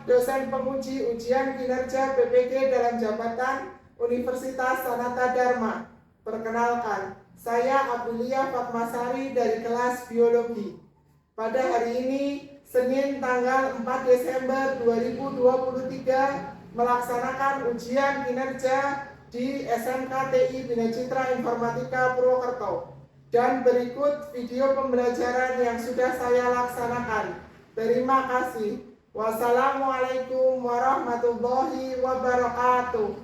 dosen penguji ujian kinerja PPG dalam jabatan Universitas Sanata Dharma. Perkenalkan, saya Aprilia Fatmasari dari kelas Biologi. Pada hari ini, Senin tanggal 4 Desember 2023, melaksanakan ujian kinerja di SMK TI Bina Citra Informatika Purwokerto. Dan berikut video pembelajaran yang sudah saya laksanakan. Terima kasih. Wassalamualaikum warahmatullahi wabarakatuh.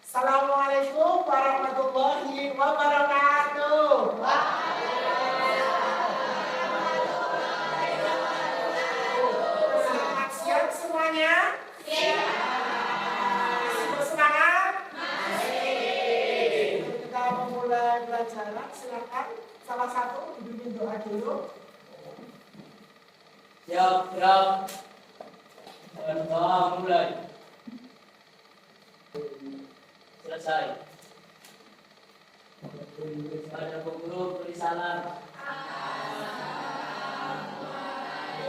Assalamualaikum warahmatullahi wabarakatuh. Selamat siang semuanya. Bersemangat? Kita memulai pelajaran. Silakan salah satu dibimbing doa dulu. Siap, gerak. Dan doa mulai. Selesai. Pada guru beri salam.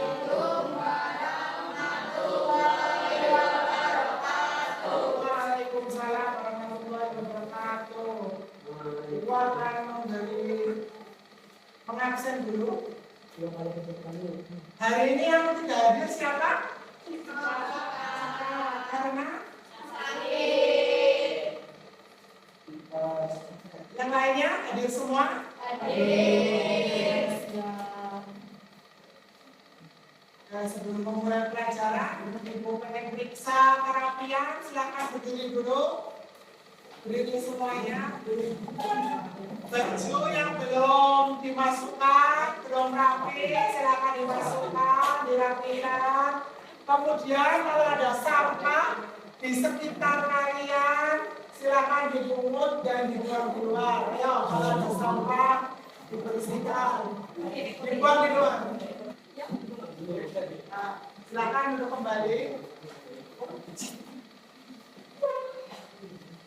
Assalamualaikum warahmatullahi wabarakatuh. Waalaikumsalam warahmatullahi wabarakatuh. Ibu akan memberi pengabsen dulu. Hari ini yang tidak hadir siapa? Karena yang lainnya hadir semua? Hadir. Nah, sebelum memulai pelajaran, Ibu pengen periksa kerapian, silakan berdiri dulu. Berdiri semuanya. Baju yang belum dimasukkan, belum rapi, silakan dimasukkan, dirapikan. Kemudian kalau ada sampah di sekitar kalian, silakan dipungut dan dibuang di luar. Ayo, kalau ada sampah dibersihkan, dibuang di luar. Nah, silakan duduk kembali.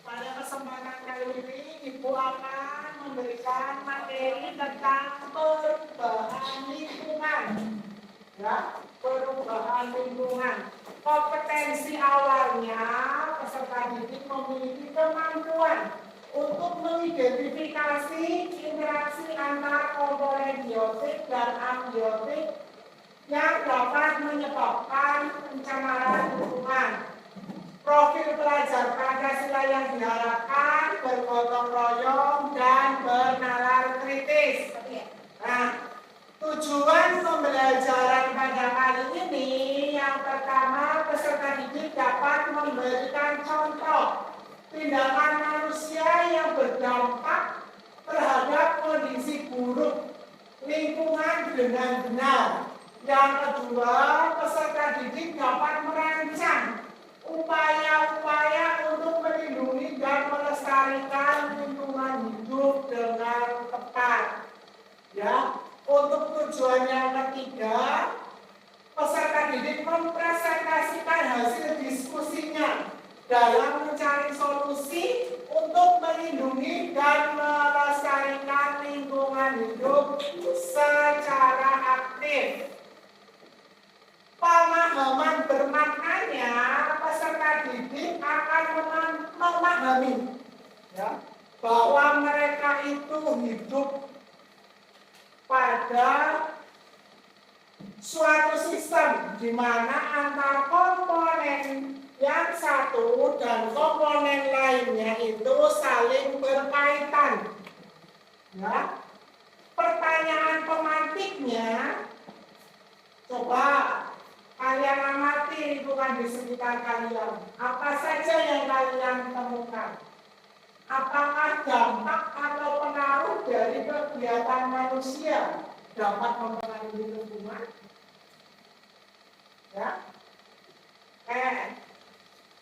Pada kesempatan kali ini, Ibu akan memberikan materi tentang perubahan lingkungan. Ya, perubahan lingkungan. Kompetensi awalnya peserta didik memiliki kemampuan untuk mengidentifikasi interaksi antara komponen biotik dan abiotik yang dapat menyebabkan pencemaran lingkungan. Profil pelajar Pancasila yang diharapkan bergotong royong dan bernalar kritis. Nah, tujuan pembelajaran pada kali ini yang pertama, peserta didik dapat memberikan contoh tindakan manusia yang berdampak terhadap kondisi buruk lingkungan dengan benar. Yang kedua, peserta didik dapat merancang upaya-upaya untuk melindungi dan melestarikan lingkungan hidup dengan tepat. Ya, untuk tujuan yang ketiga, peserta didik mempresentasikan hasil diskusinya dalam mencari solusi untuk melindungi dan melestarikan lingkungan hidup secara aktif. Pemahaman bermaknanya, peserta didik akan memahami ya, bahwa mereka itu hidup pada suatu sistem di mana antar komponen yang satu dan komponen lainnya itu saling berkaitan. Ya. Pertanyaan pemantiknya, coba kalian amati lingkungan di sekitar kalian. Apa saja yang kalian temukan? Apakah dampak atau pengaruh dari kegiatan manusia dapat mempengaruhi lingkungan? Ya.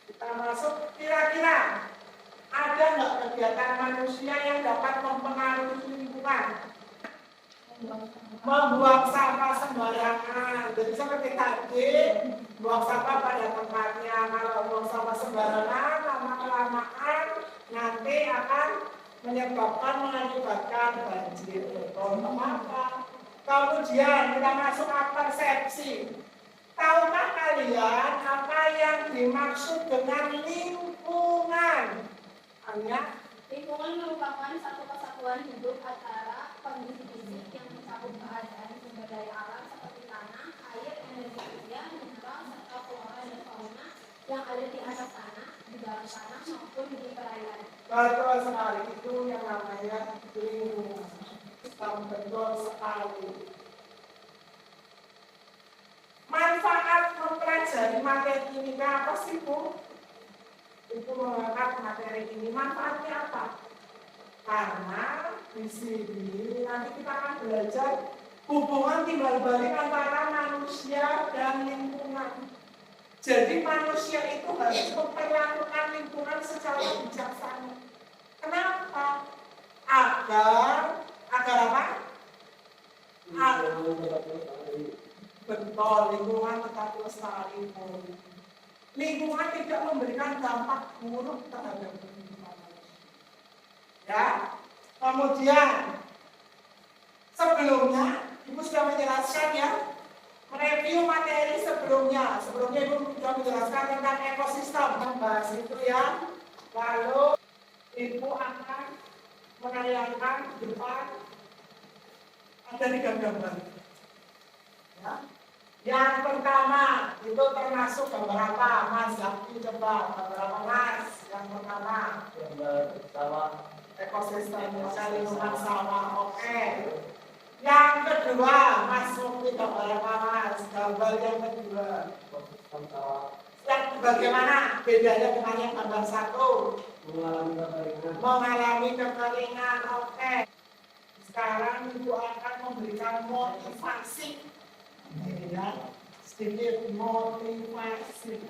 Kita masuk, kira-kira ada nggak kegiatan manusia yang dapat mempengaruhi lingkungan? Membuang sampah sembarangan. Jadi seperti tadi, buang sampah pada tempatnya. Kalau buang sampah sembarangan, lama-kelamaan nanti akan mengakibatkan banjir. Contoh apa? Kemudian kita masuk ke persepsi. Tahukah kalian apa yang dimaksud dengan lingkungan? Hanya Lingkungan merupakan satu kesatuan hidup antara kondisi fisik yang mencakup keadaan sumber daya alam seperti tanah, air, energi surya, mineral, serta flora dan fauna yang ada di atas tanah, di dalam tanah maupun di perairan. betul sekali, itu yang namanya lingkungan. Betul sekali. Manfaat mempelajari materi ini apa sih, Bu? Itu mengangkat materi ini, manfaatnya apa? Karena di sini nanti kita akan belajar hubungan timbal balik antara manusia dan lingkungan. Jadi manusia itu harus memperlakukan lingkungan secara bijaksana. Kenapa? Agar apa? Betul, lingkungan tetap lestari. Lingkungan tidak memberikan dampak buruk terhadap lingkungan. Ya, kemudian sebelumnya Ibu sudah menjelaskan ya, mereview materi sebelumnya. Sebelumnya Ibu sudah menjelaskan tentang ekosistem, membahas itu ya. Lalu Ibu akan menayangkan di depan ada 3 gambar. Ya. Yang pertama itu termasuk gambar apa? Mas Zakti coba gambar apa Mas? Yang pertama Gambar sawah. ekosistem lingkungan sawah. Oke. Yang kedua Mas Mukti gambar apa Mas? Gambar yang kedua. Ekosistem sawah. Yang bagaimana bedanya dengan yang gambar 1? Mengalami kekeringan. Mengalami kekeringan. Oke. Sekarang Ibu akan memberikan motivasi. Ya, sedikit motivasi.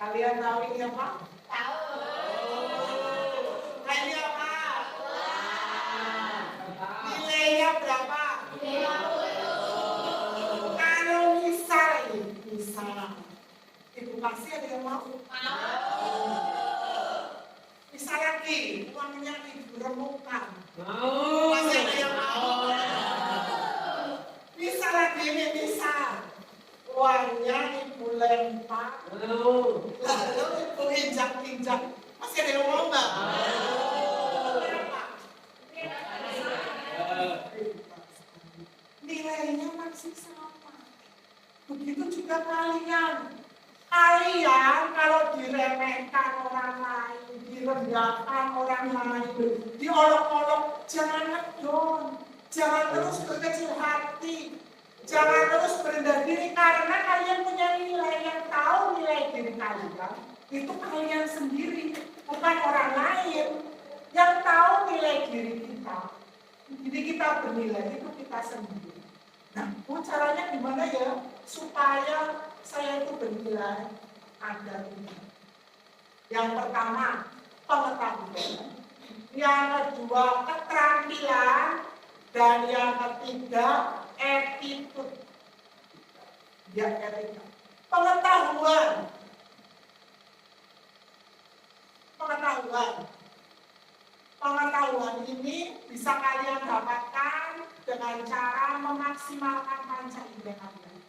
Kalian tahu ini apa? Tahu. Ini apa? Nilainya berapa? 50. Kalau misal Ibu kasih ada yang mau? Misal lagi, uangnya Ibu remukan. Masih ada yang mau? Bisa lagi ini bisa. Uangnya Ibu lempar. Lalu Ibu injak-injak. Masih ada yang mau nggak? Berapa? Nilainya masih sama. Begitu juga kalian. Kalian kalau diremehkan orang lain, direndahkan orang lain, diolok-olok, jangan ngedon. Jangan terus berkecil hati, jangan terus berendah diri karena kalian punya nilai. Yang tahu nilai diri kalian itu kalian sendiri, bukan orang lain. Yang tahu nilai diri kita, jadi kita bernilai itu kita sendiri. Nah, caranya gimana ya supaya saya itu bernilai? Ada ini. Yang pertama pengetahuan, yang kedua keterampilan. Dan yang ketiga, attitude. Ya, etika. Pengetahuan. Pengetahuan ini bisa kalian dapatkan dengan cara memaksimalkan panca indera kalian.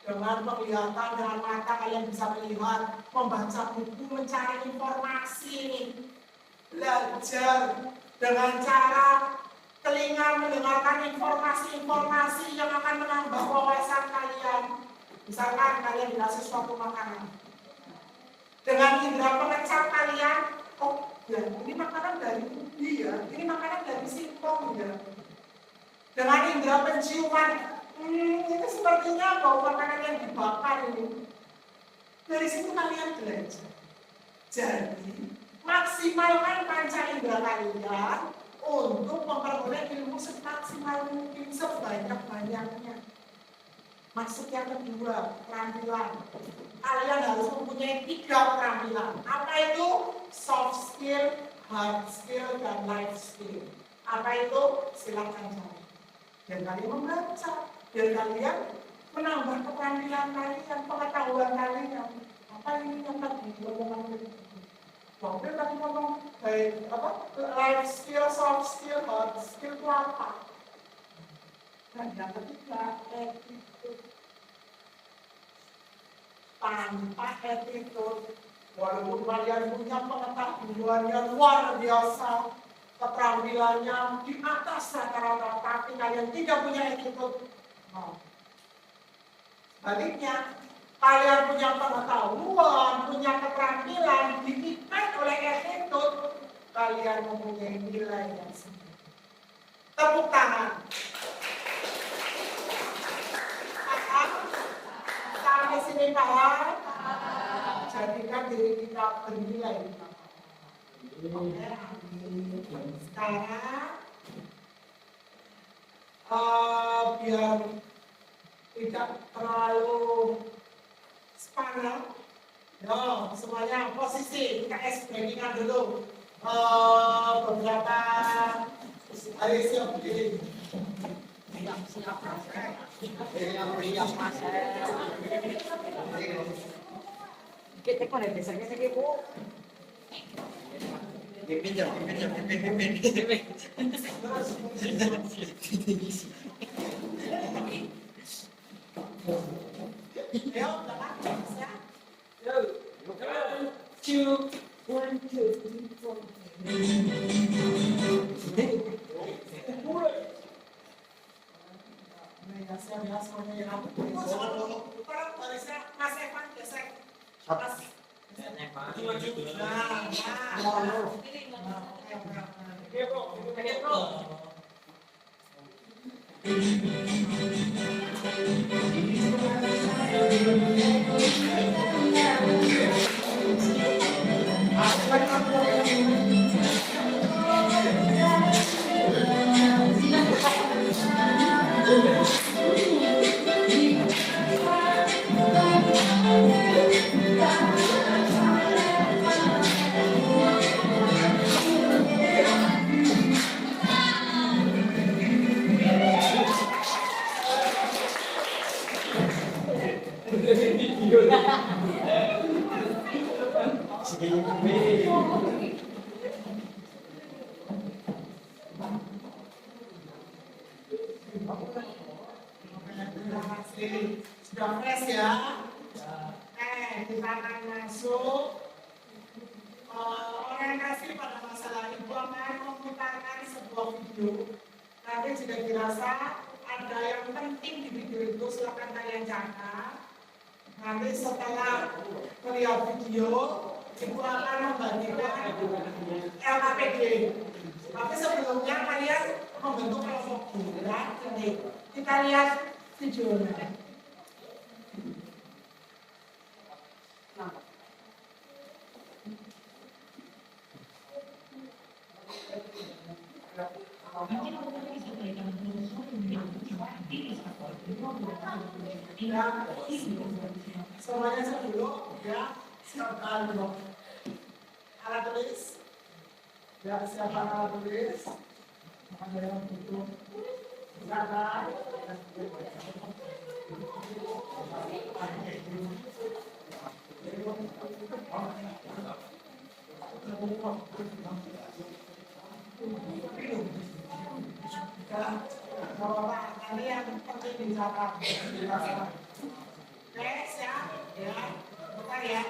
Dengan penglihatan, dengan mata kalian bisa melihat, membaca buku, mencari informasi, belajar dengan cara telinga mendengarkan informasi-informasi yang akan menambah wawasan kalian. Misalkan kalian dikasih suatu makanan. Dengan indera pengecap kalian, oh ya ini makanan dari ubi ya, ini makanan dari singkong ya. Dengan indera penciuman, ini sepertinya bau makanan yang dibakar ini. Dari situ kalian belajar. Jadi maksimalkan panca indera kalian untuk memperoleh ilmu semaksimal mungkin, sebanyak-banyaknya. Maksud yang kedua, keterampilan. Kalian harus mempunyai 3 keterampilan. Apa itu? Soft skill, hard skill, dan life skill. Apa itu? Silakan cari. Dan kalian membaca. Dan kalian menambah keterampilan kalian, pengetahuan kalian. Apa ini yang tadi? Dia tadi ngomong baik apa life skill, soft skill, hard skill itu apa? Dan yang ketiga attitude. Tanpa attitude, walaupun kalian punya pengetahuan yang luar biasa, keterampilannya di atas rata-rata, tapi kalian tidak punya attitude. No. Sebaliknya, kalian punya pengetahuan, punya keterampilan, diikat oleh attitude, kalian mempunyai nilai yang sendiri. Tepuk tangan. Sampai sini paham? Jadikan diri kita bernilai. Oke, sekarang biar tidak terlalu sepanjang, semuanya posisi kita breaking dulu. Beberapa hari siap berdiri. Siap mas. Kita konek besarnya sih bu. Pimpin. Ayo, belakang, ya. Yo, 2, 1, 2, 3, 4. Ya, semuanya yang aku. Barisnya Mas Evan gesek. Mas. Sudah fresh ya? Kita akan masuk orientasi pada masalah ibu akan memutarkan sebuah video. Nanti jika dirasa ada yang penting di video itu silakan kalian catat. Nanti setelah melihat video, ibu akan membagikan LKPD. Tapi sebelumnya kalian membentuk kelompok gerak. Kita lihat videonya. Semuanya sebelum ya siapkan alat tulis ya siapkan alat tulis ada yang butuh silakan bahwa nanti yang penting dicatat. Oke, siap? Ya, bentar ya.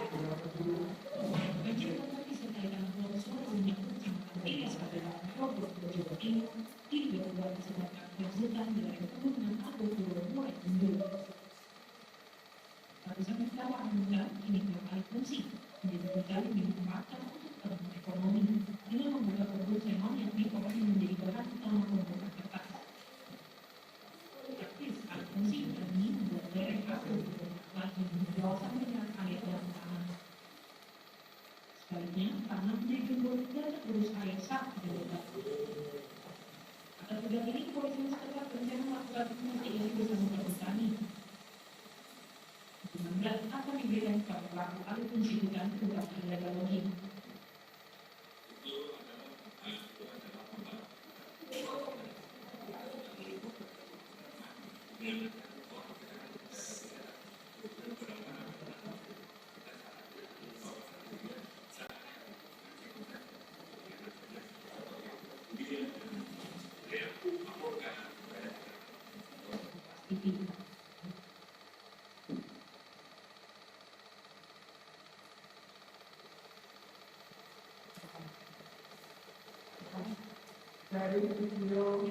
dari video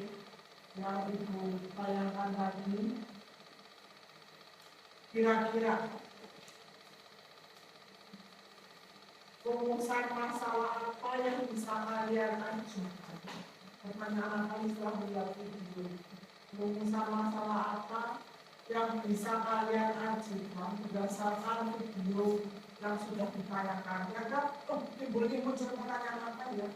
yang Ibu tayangkan tadi, kira-kira rumusan masalah apa yang bisa kalian ajukan? Pertanyaan apa setelah melihat video? Rumusan masalah apa yang bisa kalian ajukan berdasarkan video yang sudah ditayangkan? Ya kan? Timbul muncul pertanyaan apa ya?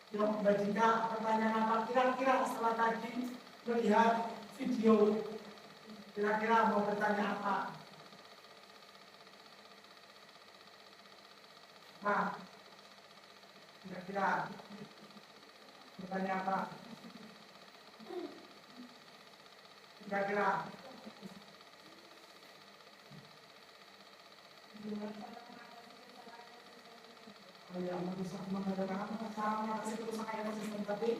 Ya, Mbak Jika, pertanyaan apa kira-kira setelah tadi melihat video? Kira-kira mau bertanya apa? Nah, kira-kira bertanya apa? Kira-kira yang merusak mengadakan sama masih kerusakan ekosistem tadi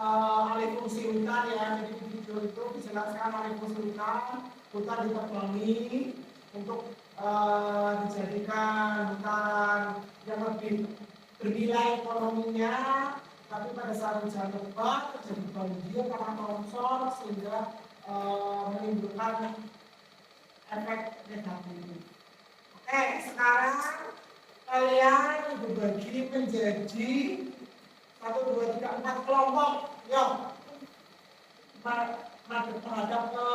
alih fungsi hutan ya, jadi video itu dijelaskan alih fungsi hutan ditebangi untuk dijadikan hutan yang lebih bernilai ekonominya, tapi pada saat hujan lebat terjadi banjir karena longsor sehingga menimbulkan efek negatif. Oke, sekarang kalian dibagi menjadi 1, 2, 3, 4 kelompok. Yuk, menghadap ke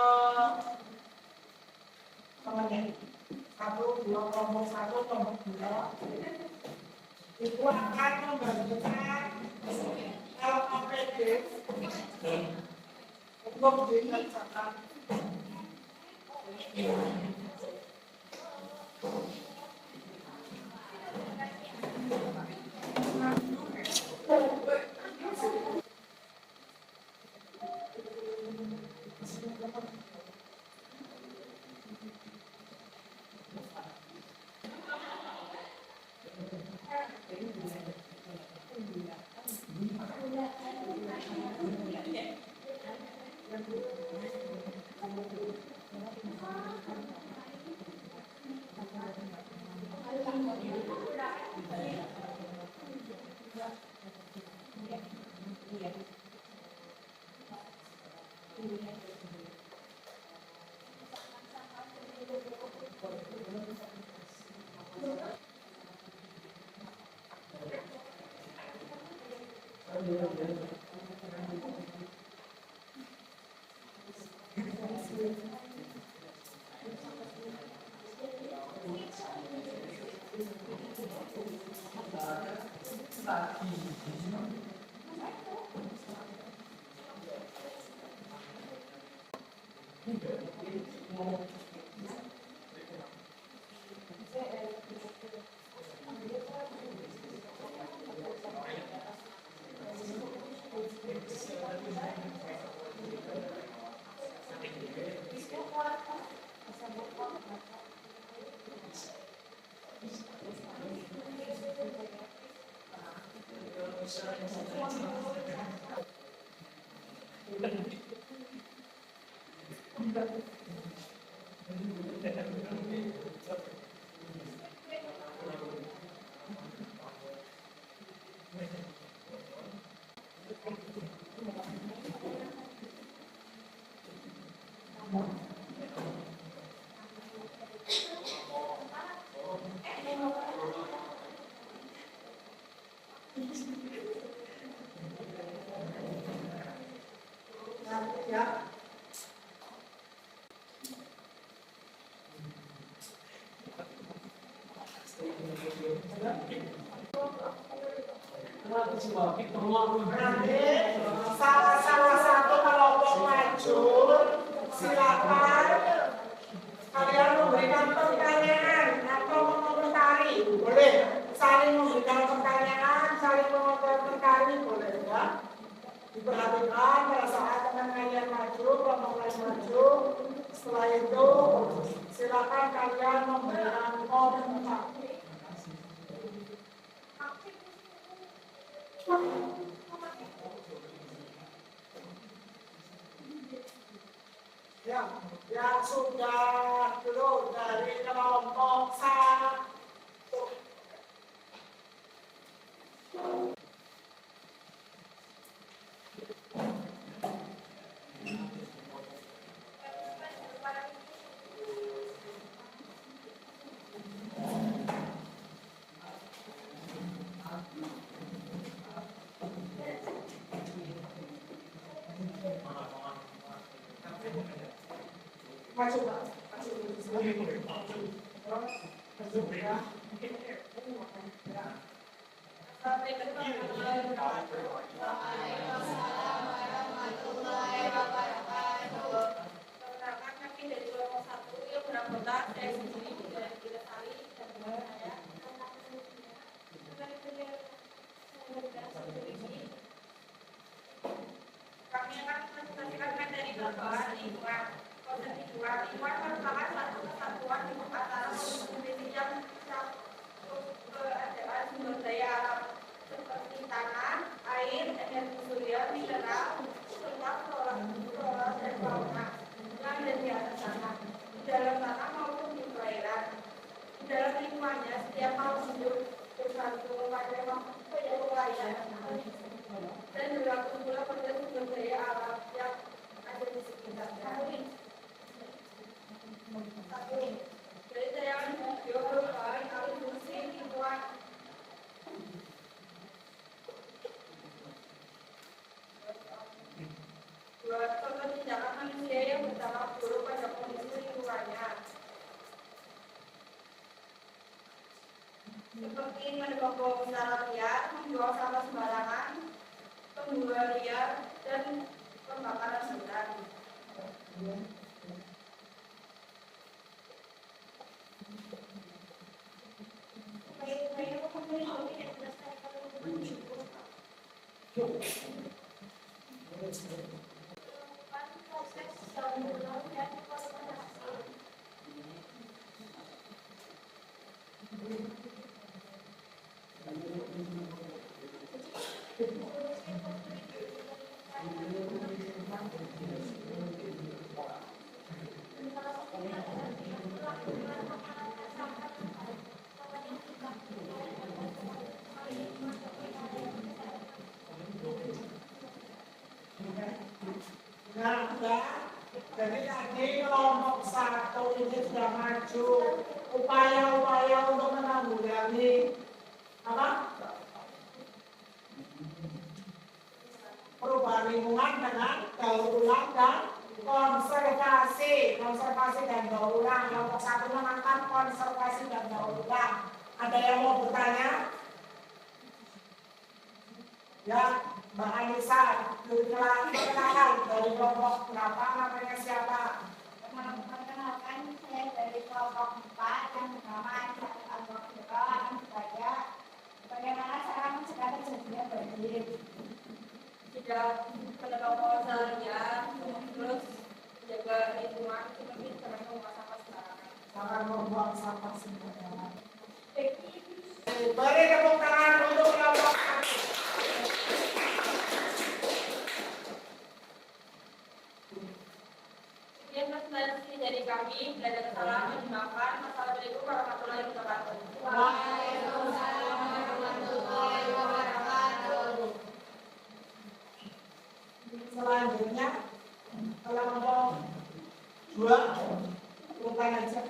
temannya. 1, 2, kelompok 1, kelompok 2. Itu akan membagikan LKPD untuk dikerjakan. Ya. Nanti salah satu kelompok maju, silakan kalian memberikan pertanyaan atau mengomentari, boleh saling memberikan pertanyaan, saling mengomentari, boleh ya. Diperhatikan pada saat teman kalian maju, kelompok lain maju. Setelah itu silakan kalian memberikan komentar. Yang sudah dulu dari kelompok 1. Maju Pak. Maju. Maju ya. Perkenalkan kami dari kelompok 1 yang beranggota saya sendiri dan Gila Sari dan teman saya. Kami akan menjelaskan materi berbahan lingkungan. Konsep lingkungan merupakan satu kesatuan hidup antara kondisi yang mencakup keadaan sumber daya alam seperti tanah, air, energi surya, mineral, serta flora dan fauna yang ada di atas tanah, di dalam tanah maupun di perairan. Di dalam lingkungannya, setiap makhluk hidup bergantung pada penyesuaian dan berlaku pula pada sumber daya alam yang ada di sekitarnya. Satu, jadi saya berbahan alih fungsi lingkungan. Dua, contoh tindakan manusia yang berdampak buruk pada kondisi lingkungannya, seperti menebang secara liar, membuang sampah sembarangan, pembuangan liar, dan pembakaran hutan. Nah, ya. Jadi tadi kelompok 1 ini sudah maju upaya-upaya untuk menanggulangi apa? Perubahan lingkungan dengan daur ulang dan konservasi dan daur ulang. Kelompok 1 mengangkat konservasi dan daur ulang. Ada yang mau bertanya? Ya, Mbak Anissa, perkenalan dari kelompok berapa, namanya siapa? Perkenalkan, saya dari kelompok 4 yang bernama Al-Fatihah saya. Bagaimana cara mencegah terjadinya banjir? Tidak menebang pohon liar, terus jaga lingkungan, seperti jangan membuang sampah sembarangan. Jangan membuang sampah sembarangan. Beri tepuk tangan untuk kelompok 1. Sekian presentasi dari kami, belajar kesalahan menyebabkan masalah berikut warahmatullahi wabarakatuh. Waalaikumsalam warahmatullahi wabarakatuh. Selanjutnya kelompok 2 bukan aja.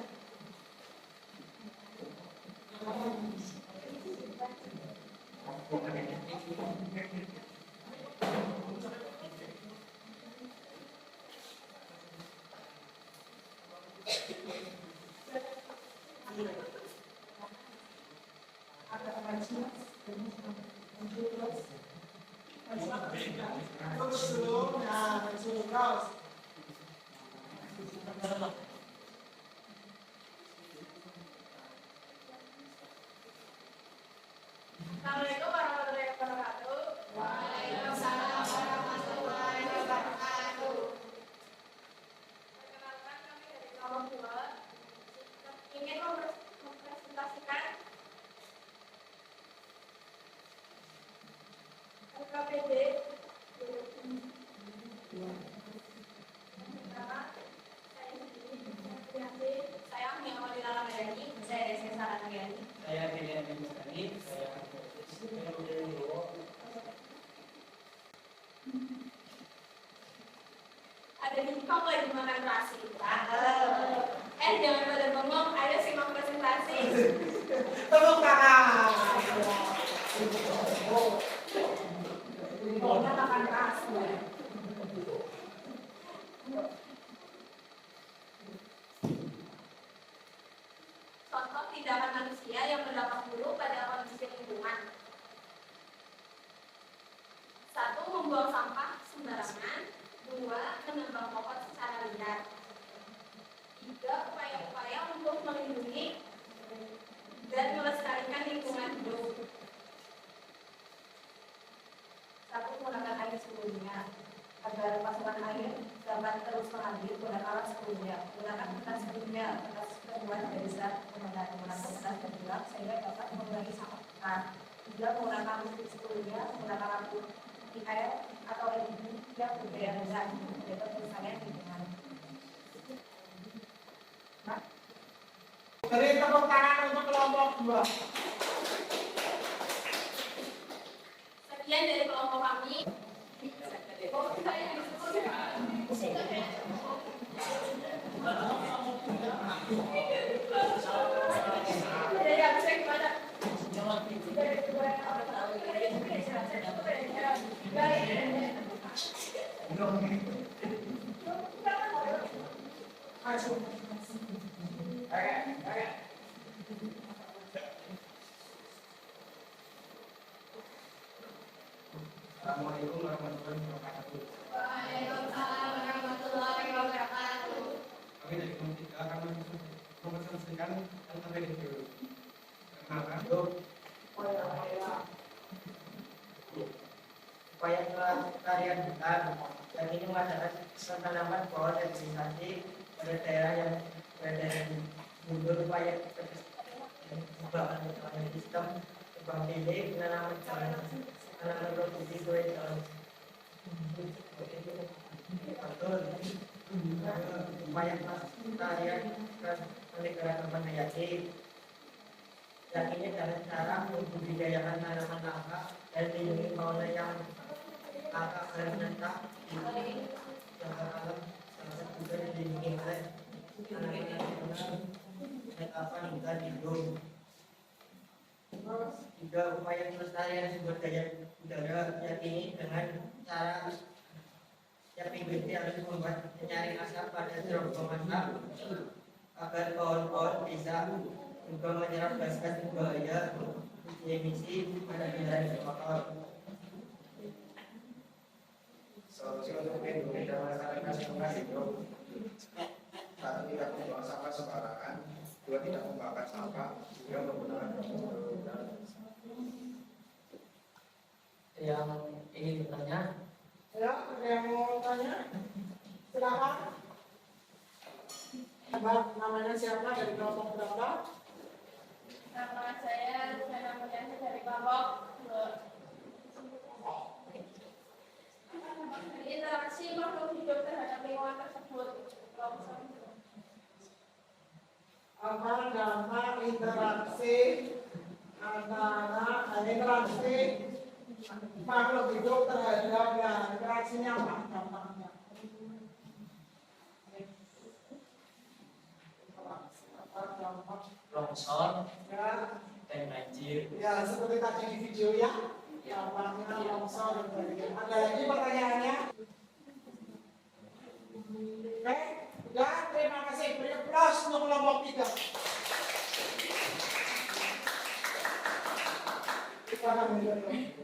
Terus dulu, nah, terus. Assalamualaikum warahmatullahi wabarakatuh. Waalaikumsalam warahmatullahi wabarakatuh. Perkenalkan kami dari kelompok 2 ingin mempresentasikan LKPD. Saya Miawali Lala Medani, saya Desi Sarangani. Saya Pilihan Mustani, saya Ada di kamu lagi makan nasi. Jangan pada bengong, ayo simak presentasi. Tepuk tangan. Pokoknya makan keras. tindakan manusia yang berdampak buruk pada kondisi lingkungan. 1. Membuang sampah sembarangan. 2. Menebang pohon secara liar. 3. Upaya-upaya untuk melindungi dan melestarikan lingkungan hidup. 1. Menggunakan air secukupnya. Agar pasokan air dapat terus mengalir, gunakan secukupnya. Gunakan kertas secukupnya. Kertas terbuat dari serat menggunakan kertas terbuat sehingga dapat mengurangi sampah. 3. Menggunakan listrik secukupnya. Menggunakan lampu air atau LED yang berbeda rendah yaitu pelestarian lingkungan. Beri tepuk tangan untuk kelompok 2. Sekian dari kelompok kami. Dari abstrak gimana? Assalamualaikum warahmatullahi wabarakatuh. Waalaikumsalam warahmatullahi wabarakatuh. Kami dari Komisi 3 akan mempresentasikan tentang review. Perkenalkan, upaya pelestarian hutan yang ini masyarakat penanaman pohon vegetasi pada daerah yang berada di mundur upaya perubahan sistem tebang pilih penanaman produksi kue upaya pelestarian peningkatan menayaki yang ini dengan cara membudidayakan tanaman langka dan melindungi fauna yang langka dan menentang yang alam sangat juga dilindungi oleh tanaman nasional penetapan hutan lindung. Juga upaya pelestarian sumber daya udara yakini dengan cara yang PBB harus membuat penyaring asap pada terowongan asap agar pohon-pohon bisa juga menyerap gas-gas berbahaya emisi pada kendaraan bermotor. Solusi untuk melindungi dan melestarikan lingkungan hidup: 1. Tidak membuang sampah sembarangan. 2. Tidak membakar sampah. 3. Menggunakan Yang ingin bertanya, Ya, ada yang mau tanya? Silakan. Namanya siapa dari kelompok berapa? Nama saya Lena Mulyani dari kelompok 2. Interaksi makhluk hidup terhadap lingkungan tersebut. Apa dampak interaksi antara interaksi makhluk hidup terhadap interaksinya apa dampaknya? Apa dampak? longsor Ya, dan banjir. ya seperti tadi di video ya, dampaknya longsor dan sebagainya. Ada lagi pertanyaannya? Oke, ya terima kasih. Beri aplaus untuk kelompok 3. Kita akan menjadi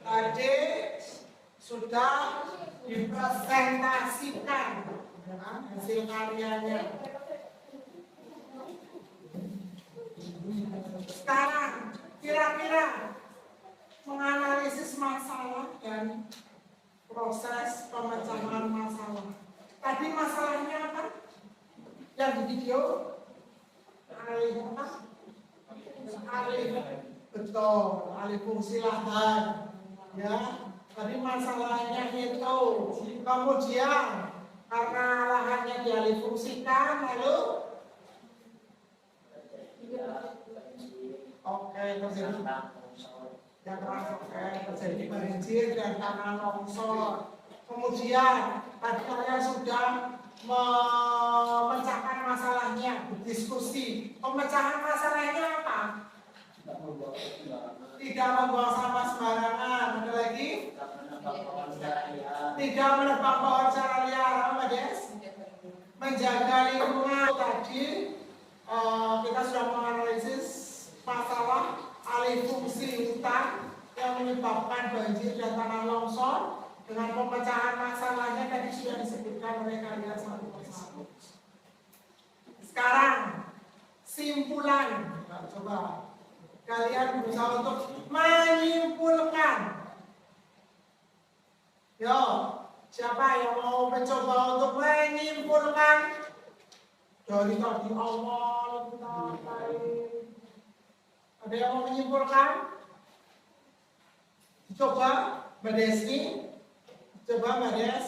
tadi sudah dipresentasikan hasil karyanya. Sekarang kira-kira menganalisis masalah dan proses pemecahan masalah. Tadi masalahnya apa? Yang di video alih apa? Betul, alih fungsi lahan. Ya, tadi masalahnya itu. Kemudian karena lahannya dialih fungsikan, lalu terjadi banjir dan tanah longsor. Kemudian tadi saya sudah memecahkan masalahnya, berdiskusi. Pemecahan masalahnya apa? Tidak membuang sampah sembarangan. Ada lagi? Tidak menebang pohon secara liar. Apa, Des? Menjaga lingkungan. Tadi kita sudah menganalisis masalah alih fungsi hutan yang menyebabkan banjir dan tanah longsor. Dengan pemecahan masalahnya tadi sudah disebutkan oleh kalian satu persatu. Sekarang simpulan. Nah, coba kalian berusaha untuk menyimpulkan. Yo, siapa yang mau mencoba untuk menyimpulkan dari tadi awal kita tarik? Ada yang mau menyimpulkan? Coba Mbak Desi. Coba Mbak Des.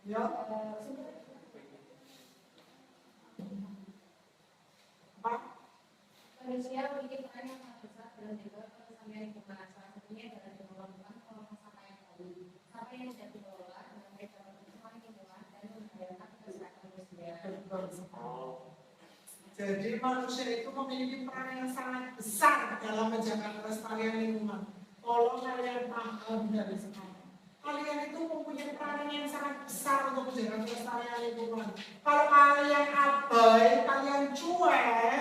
Ya. Apa? Manusia memiliki peran yang sangat besar dalam menjaga kelestarian lingkungan. Salah satunya adalah dengan melakukan pengelolaan sampah yang baik. Sampah yang tidak dikelola dengan baik dapat merusak lingkungan dan membahayakan kesehatan manusia. Jadi manusia itu memiliki peran yang sangat besar dalam menjaga kelestarian lingkungan. Tolong kalian paham dari sekarang. Kalian itu mempunyai peran yang sangat besar untuk menjaga kelestarian lingkungan. Kalau kalian abai, kalian cuek,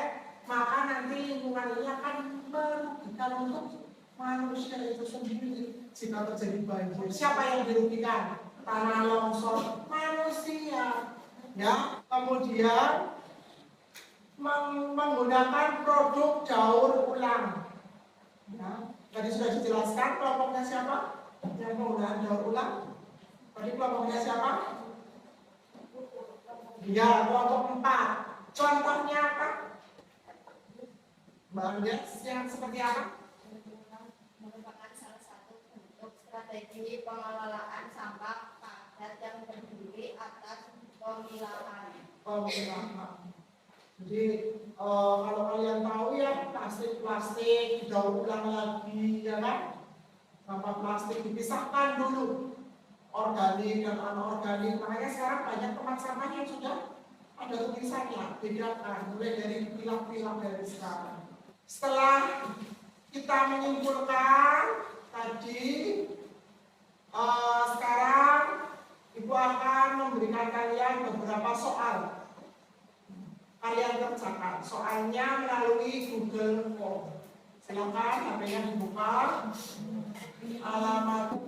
maka nanti lingkungan ini akan merugikan untuk manusia itu sendiri. Jika terjadi banjir, siapa yang dirugikan? Tanah longsor, manusia. Ya, kemudian menggunakan produk daur ulang. Ya, tadi sudah dijelaskan kelompoknya siapa yang penggunaan daur ulang. Tadi kelompoknya siapa? Ya, kelompok 4. Contohnya apa? Mbak Andes, yang seperti apa? Merupakan salah satu bentuk strategi pengelolaan sampah padat yang terdiri atas pemilahan. Jadi kalau kalian tahu ya plastik didaur ulang lagi, ya kan? Sampah plastik dipisahkan dulu, organik dan anorganik. Makanya sekarang banyak tempat sampah yang sudah ada tulisannya, bedakan mulai dari pilah-pilah dari sekarang. Setelah kita menyimpulkan tadi, sekarang Ibu akan memberikan kalian beberapa soal. Kalian kerjakan soalnya melalui Google Form. Silakan HP-nya dibuka. Alamat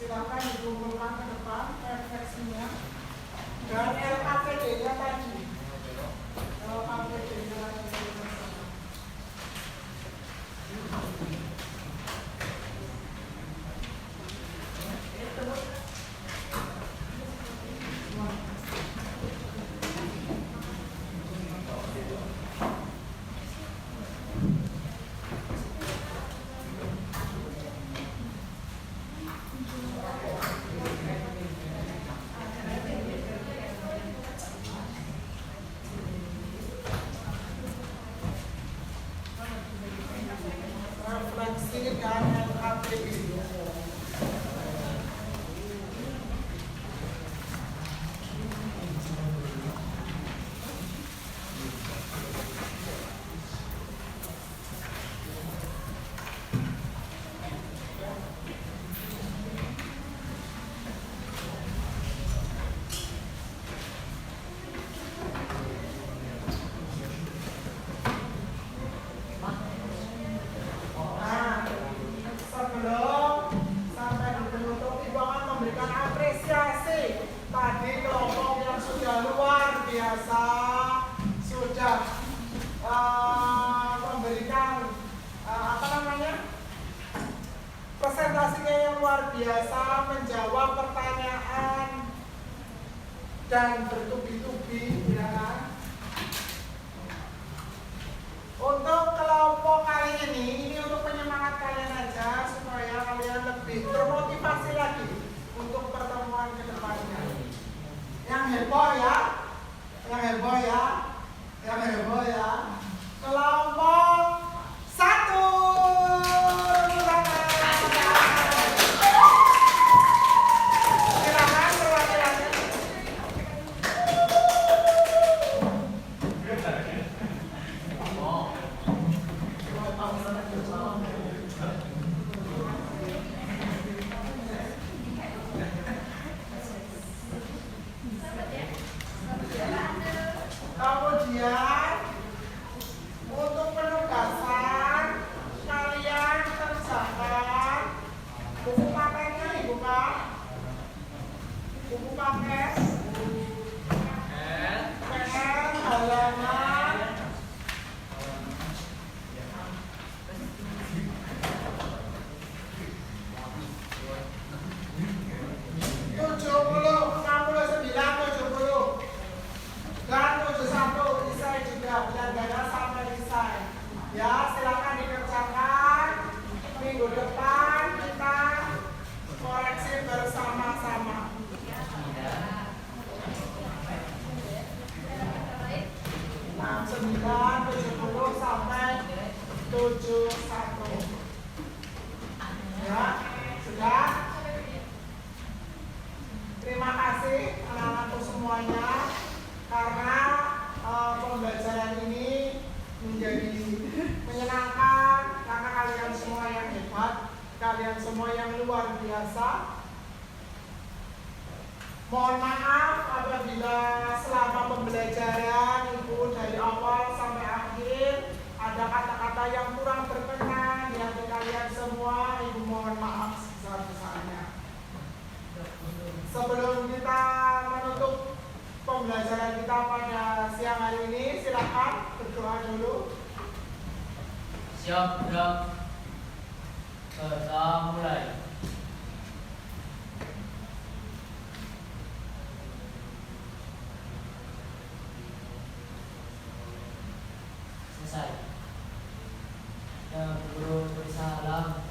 silakan dikumpulkan ke depan refleksinya dan LKPD-nya tadi. LKPD-nya tadi bersama. luar biasa menjawab pertanyaan dan bertubi-tubi, ya kan? Untuk kelompok kali ini untuk penyemangat kalian aja supaya kalian lebih termotivasi lagi untuk pertemuan kedepannya. Yang heboh ya, yang heboh ya, yang heboh ya. Kelompok 1. Silakan perwakilannya. Kemudian untuk penugasan kalian kerjakan buku paketnya Ibu Kak. Buku paket pen, halaman 70, 69, 70 dan 71 isai juga belanjanya sampai isai. Ya, silakan dikerjakan. Minggu depan kita koreksi bersama-sama. 69, 70 sampai 71. Ya, sudah. Terima kasih anak-anakku semuanya karena pembelajaran ini menjadi menyenangkan karena kalian semua yang hebat, kalian semua yang luar biasa. Mohon maaf apabila selama pembelajaran Ibu dari awal sampai akhir ada kata-kata yang kurang berkenan di hati kalian semua. Ibu mohon maaf sebesar-besarnya. Sebelum kita menutup pembelajaran kita pada siang hari ini, silakan berdoa dulu. Siap, gerak. Kita mulai. Selesai. Ya, guru bersalam.